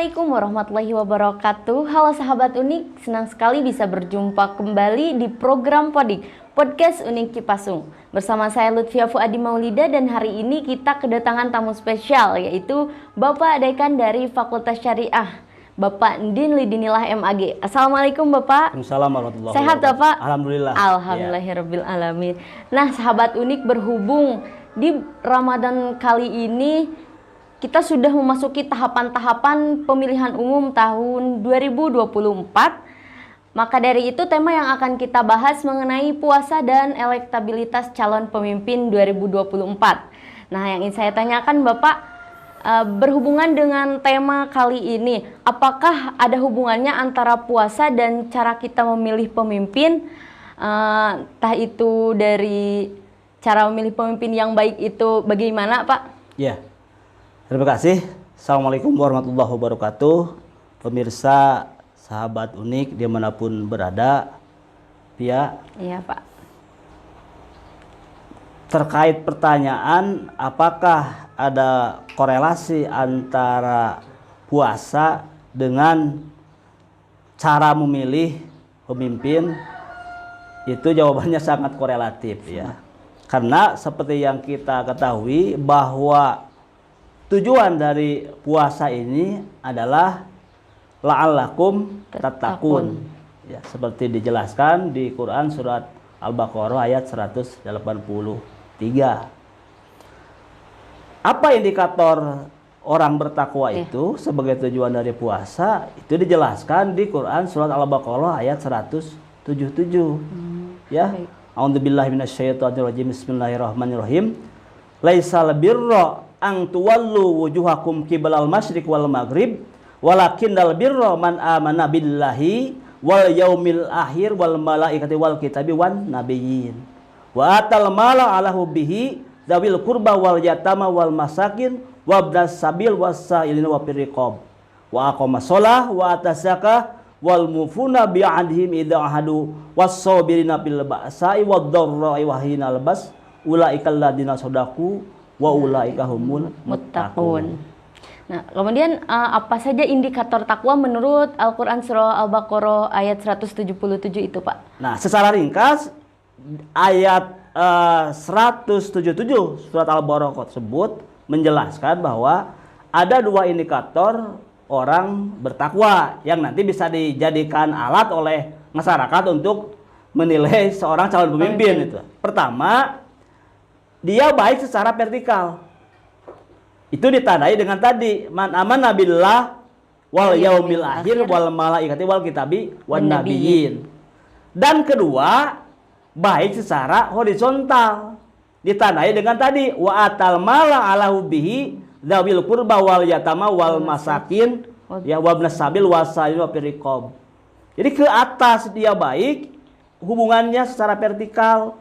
Assalamualaikum warahmatullahi wabarakatuh. Halo sahabat Unik, senang sekali bisa berjumpa kembali di program Podik, Podcast Unik Cipasung. Bersama saya Lutfia Fuadi Maulida dan hari ini kita kedatangan tamu spesial yaitu Bapak Dekan dari Fakultas Syariah, Bapak Ndin Lidinilah MAG. Assalamualaikum Bapak. Assalamualaikum warahmatullahi Sehat wabarakatuh. Bapak? Alhamdulillah. Alhamdulillahirabbil alamin. Nah, sahabat Unik, berhubung di Ramadan kali ini kita sudah memasuki tahapan-tahapan pemilihan umum tahun 2024. Maka dari itu tema yang akan kita bahas mengenai puasa dan elektabilitas calon pemimpin 2024. Nah, yang ingin saya tanyakan Bapak, berhubungan dengan tema kali ini, apakah ada hubungannya antara puasa dan cara kita memilih pemimpin? Entah itu dari cara memilih pemimpin yang baik itu bagaimana Pak? Ya. Terima kasih. Assalamualaikum warahmatullahi wabarakatuh. Pemirsa, sahabat Unik dimanapun berada. Pia. Iya Pak. Terkait pertanyaan apakah ada korelasi antara puasa dengan cara memilih pemimpin, itu jawabannya sangat korelatif ya. Karena seperti yang kita ketahui bahwa tujuan dari puasa ini adalah la'allakum tattaqun. Ya, seperti dijelaskan di Quran surat Al-Baqarah ayat 183. Apa indikator orang bertakwa itu sebagai tujuan dari puasa? Itu dijelaskan di Quran surat Al-Baqarah ayat 177. Ya. A'udzubillahi minasyaitonirrajim. Bismillahirrahmanirrahim. Laisal birra ang tuwallu wujuhakum qiblal masyriq wal maghrib walakinnal birra man amana billahi wal yaumil akhir wal malaikati wal kitabi wan nabiyyin wa atal mala ala hubbihi dzawil qurba wal yatama wal masakin wabdas sabil wasailin wa firriqab wa aqama shalah wa atasaka wal mufuna bi ahdihim idza ahadu was-sabirina bil ba'sa'i wad dharra'i wa hinal bas ulaikal ladina shadaqu wa ulaika humul muttaqun. Nah, kemudian apa saja indikator takwa menurut Al-Qur'an surah Al-Baqarah ayat 177 itu, Pak? Nah, secara ringkas ayat 177 surat Al-Baqarah tersebut menjelaskan bahwa ada dua indikator orang bertakwa yang nanti bisa dijadikan alat oleh masyarakat untuk menilai seorang calon pemimpin itu. Pertama, dia baik secara vertikal. Itu ditandai dengan tadi man amana billah wal yaumil akhir wal malaikati wal kitabi wan nabiyyin. Dan kedua, baik secara horizontal. Ditandai dengan tadi wa atal mala ala hubbihi dzawil qurba wal yatama wal masakin ya wabnas sabil wasail wa firriqab. Jadi ke atas dia baik, hubungannya secara vertikal,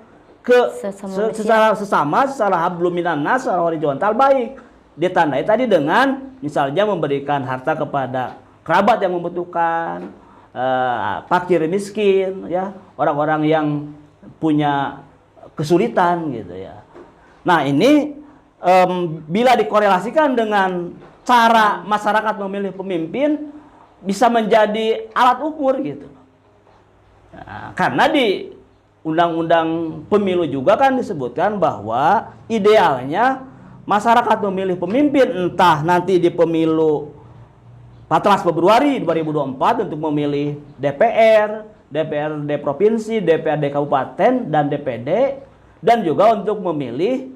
secara hablum minan nas, secara horizontal baik. Ditandai tadi dengan misalnya memberikan harta kepada kerabat yang membutuhkan, fakir miskin, ya, orang-orang yang punya kesulitan gitu ya. Nah, ini bila dikorelasikan dengan cara masyarakat memilih pemimpin bisa menjadi alat ukur gitu. Nah, karena di Undang-Undang Pemilu juga kan disebutkan bahwa idealnya masyarakat memilih pemimpin entah nanti di pemilu 14 Februari 2024 untuk memilih DPR, DPRD provinsi, DPRD kabupaten dan DPD, dan juga untuk memilih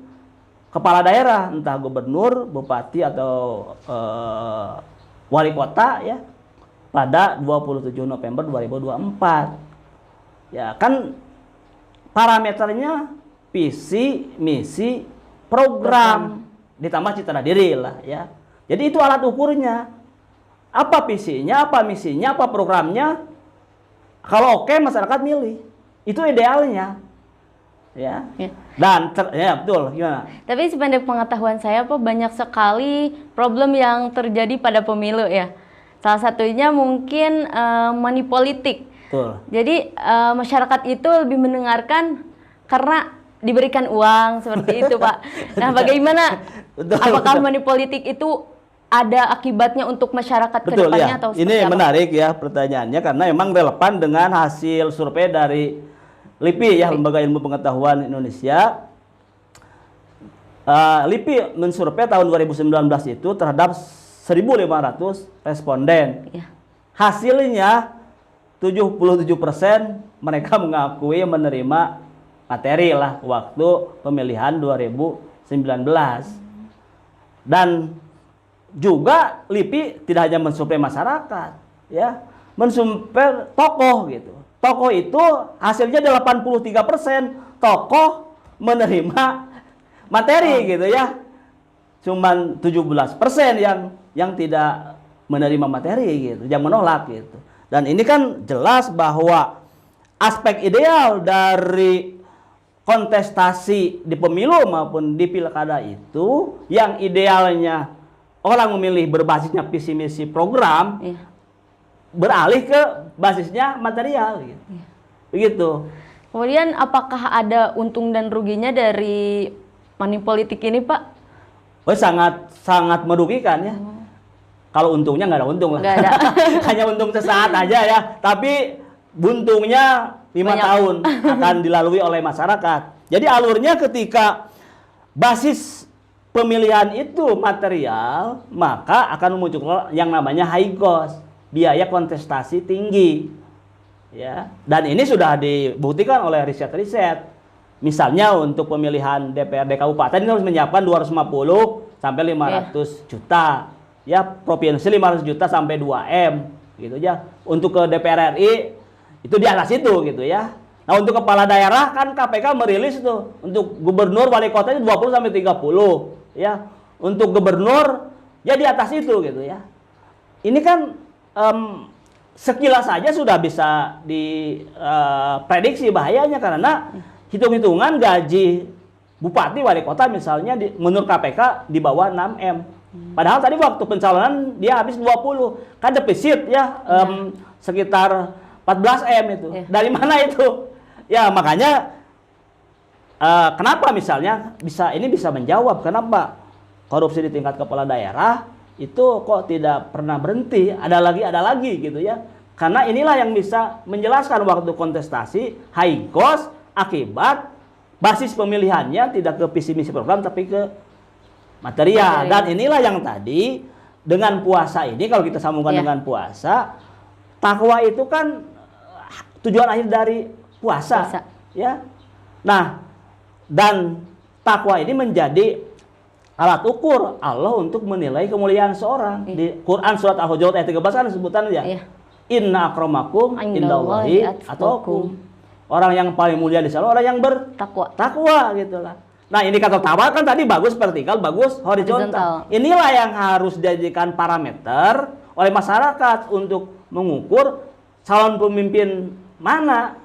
kepala daerah entah gubernur, bupati atau wali kota ya pada 27 November 2024. Ya kan parameternya visi, misi, program ditambah citra diri lah ya. Jadi itu alat ukurnya. Apa visinya, apa misinya, apa programnya? Kalau oke masyarakat milih. Itu idealnya. Ya. Dan ya betul, gimana? Tapi sependek pengetahuan saya Pak, banyak sekali problem yang terjadi pada pemilu ya. Salah satunya mungkin money politik. Betul. Jadi masyarakat itu lebih mendengarkan karena diberikan uang seperti itu Pak. Nah, bagaimana? Betul, apakah betul. money politik itu ada akibatnya untuk masyarakat ke Betul depannya ya. atau seperti Ini apa? menarik ya pertanyaannya karena memang relevan dengan hasil survei dari LIPI ya, Lembaga Ilmu Pengetahuan Indonesia. LIPI mensurvei tahun 2019 itu terhadap 1.500 responden. Ya. Hasilnya 77% mereka mengakui menerima materi lah waktu pemilihan 2019. Dan juga LIPI tidak hanya mensurvei masyarakat, ya, mensurvei tokoh gitu. Tokoh itu hasilnya 83% tokoh menerima materi gitu ya. Cuman 17% yang tidak menerima materi gitu, yang menolak gitu. Dan ini kan jelas bahwa aspek ideal dari kontestasi di pemilu maupun di pilkada itu, yang idealnya orang memilih berbasisnya visi misi program, beralih ke basisnya material gitu. Begitu. Kemudian apakah ada untung dan ruginya dari money politik ini, Pak? Oh, sangat merugikan ya. Kalau untungnya nggak ada untung lah. Nggak ada. Hanya untung sesaat aja ya. Tapi buntungnya 5 tahun akan dilalui oleh masyarakat. Jadi alurnya ketika basis pemilihan itu material, maka akan muncul yang namanya high cost, biaya kontestasi tinggi. Ya. Dan ini sudah dibuktikan oleh riset-riset. Misalnya untuk pemilihan DPRD kabupaten ini harus menyiapkan 250 sampai 500 juta. Ya, provinsi 500 juta sampai 2M gitu ya. Untuk ke DPR RI itu di atas itu gitu ya. Nah, untuk kepala daerah kan KPK merilis tuh untuk gubernur wali kota itu 20 sampai 30 ya. Untuk gubernur ya di atas itu gitu ya. Ini kan sekilas saja sudah bisa diprediksi bahayanya karena hitung-hitungan gaji bupati wali kota misalnya menurut KPK di bawah 6M. Padahal tadi waktu pencalonan dia habis 20. Kan defisit ya sekitar 14M itu. Dari mana itu? Ya makanya kenapa misalnya ini bisa menjawab kenapa korupsi di tingkat kepala daerah itu kok tidak pernah berhenti, ada lagi gitu ya. Karena inilah yang bisa menjelaskan waktu kontestasi high cost akibat basis pemilihannya tidak ke visi misi program tapi ke material. Dan inilah yang tadi dengan puasa ini kalau kita sambungkan dengan puasa, takwa itu kan tujuan akhir dari puasa. Ya. Nah, dan takwa ini menjadi alat ukur Allah untuk menilai kemuliaan seorang. Di Quran surat Al-Hujurat ayat 13 kan sebutan ya. Inna akramakum indallahi atqakum. Orang yang paling mulia di sana orang yang bertakwa. Takwa gitulah. Nah, indikator takwa kan tadi bagus vertikal, bagus horizontal. Inilah yang harus dijadikan parameter oleh masyarakat untuk mengukur calon pemimpin mana,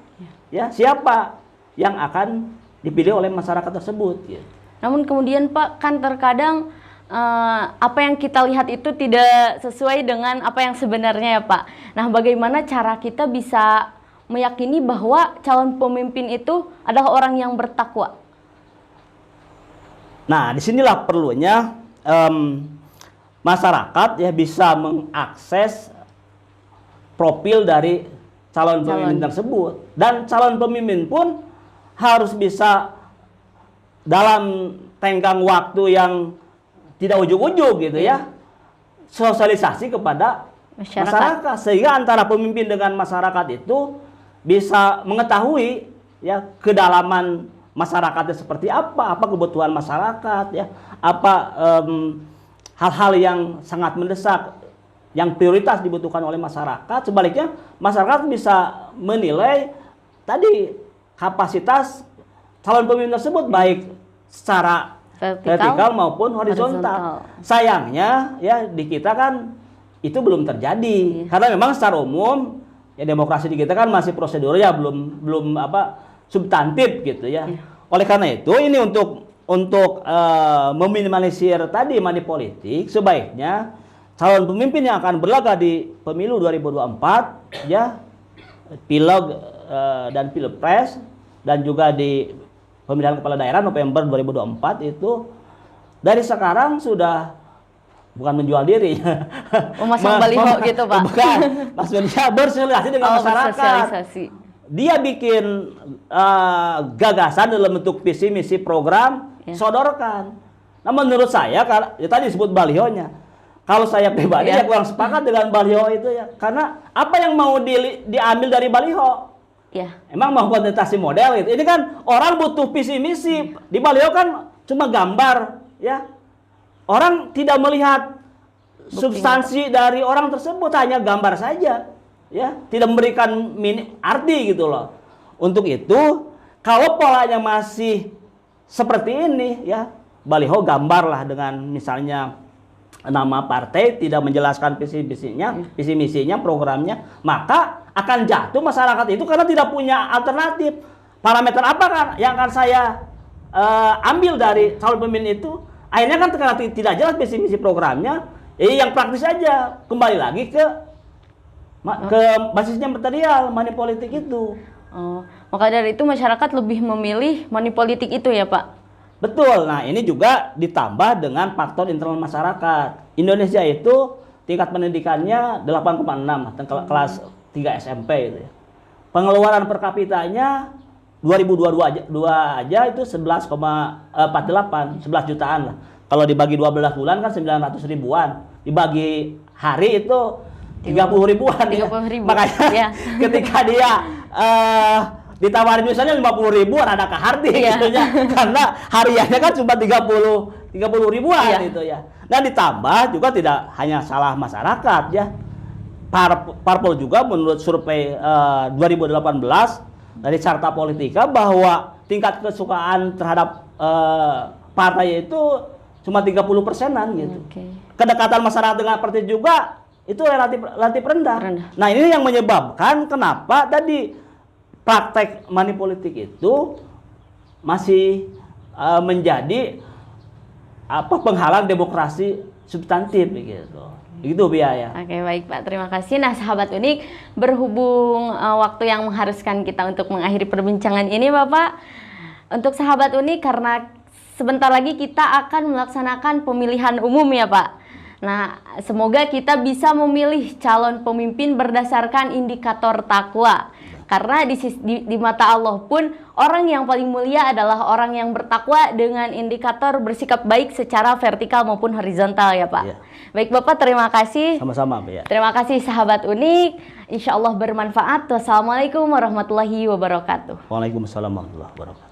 ya siapa yang akan dipilih oleh masyarakat tersebut. Ya. Namun kemudian Pak, kan terkadang apa yang kita lihat itu tidak sesuai dengan apa yang sebenarnya ya Pak. Nah, bagaimana cara kita bisa meyakini bahwa calon pemimpin itu adalah orang yang bertakwa? Nah, disinilah perlunya masyarakat ya bisa mengakses profil dari calon pemimpin tersebut. Dan calon pemimpin pun harus bisa dalam tenggang waktu yang tidak ujug-ujug gitu ya, sosialisasi kepada masyarakat. Sehingga antara pemimpin dengan masyarakat itu bisa mengetahui ya kedalaman masyarakatnya seperti apa kebutuhan masyarakat ya, apa hal-hal yang sangat mendesak yang prioritas dibutuhkan oleh masyarakat. Sebaliknya masyarakat bisa menilai tadi kapasitas calon pemimpin tersebut baik secara vertikal maupun horizontal. Sayangnya ya di kita kan itu belum terjadi karena memang secara umum ya demokrasi di kita kan masih prosedur ya belum substantif gitu ya. Oleh karena itu ini untuk meminimalisir tadi money politik, sebaiknya calon pemimpin yang akan berlaga di pemilu 2024 ya, pileg dan pilpres dan juga di pemilihan kepala daerah November 2024 itu dari sekarang sudah bukan menjual diri. Memasang baliho gitu, Pak. Bukan, maksudnya bersosialisasi dengan masyarakat. Bersosialisasi. Dia bikin gagasan dalam bentuk visi misi program, sodorkan. Nah menurut saya, ya tadi disebut balihonya. Kalau saya pribadi ya kurang sepakat dengan baliho itu ya, karena apa yang mau diambil dari baliho? Ya. Emang mau kontestasi model itu? Ini kan orang butuh visi misi. Di baliho kan cuma gambar, ya. Orang tidak melihat substansi dari orang tersebut, hanya gambar saja, ya, tidak memberikan arti gitu loh. Untuk itu, kalau polanya masih seperti ini, ya, baliho gambar lah dengan misalnya nama partai, tidak menjelaskan visi misinya, programnya, maka akan jatuh masyarakat itu karena tidak punya alternatif. Parameter apa kan yang akan saya ambil dari calon pemimpin itu? Akhirnya kan karena tidak jelas visi misi programnya, yang praktis aja, kembali lagi ke basisnya material, money politik itu. Oh, maka dari itu masyarakat lebih memilih money politik itu ya, Pak? Betul. Nah, ini juga ditambah dengan faktor internal masyarakat. Indonesia itu tingkat pendidikannya 8,6, kelas 3 SMP itu ya. Pengeluaran per kapitanya 2022 aja itu 11,48, 11 jutaan lah. Kalau dibagi 12 bulan kan 900 ribuan. Dibagi hari itu 30 ribuan. 30 ribu. Makanya ketika dia ditawarin misalnya 50 ribuan ada keharti gitu ya. Karena hariannya kan cuma 30 ribuan gitu ya. Dan ditambah juga tidak hanya salah masyarakat ya. Parpol juga menurut survei 2018 dari Carta Politika bahwa tingkat kesukaan terhadap partai itu cuma 30%-an gitu. Kedekatan masyarakat dengan partai juga itu relatif rendah. Nah, ini yang menyebabkan kenapa tadi praktek money politik itu masih menjadi penghalang demokrasi substantif gitu. Begitu biaya. Oke, baik Pak, terima kasih. Nah, sahabat unik, berhubung waktu yang mengharuskan kita untuk mengakhiri perbincangan ini Bapak, untuk sahabat unik karena sebentar lagi kita akan melaksanakan pemilihan umum ya Pak. Nah, semoga kita bisa memilih calon pemimpin berdasarkan indikator takwa. Karena di mata Allah pun orang yang paling mulia adalah orang yang bertakwa dengan indikator bersikap baik secara vertikal maupun horizontal ya Pak. Baik Bapak, terima kasih. Sama-sama ya. Terima kasih sahabat unik. Insya Allah bermanfaat. Wassalamualaikum warahmatullahi wabarakatuh. Waalaikumsalam warahmatullahi wabarakatuh.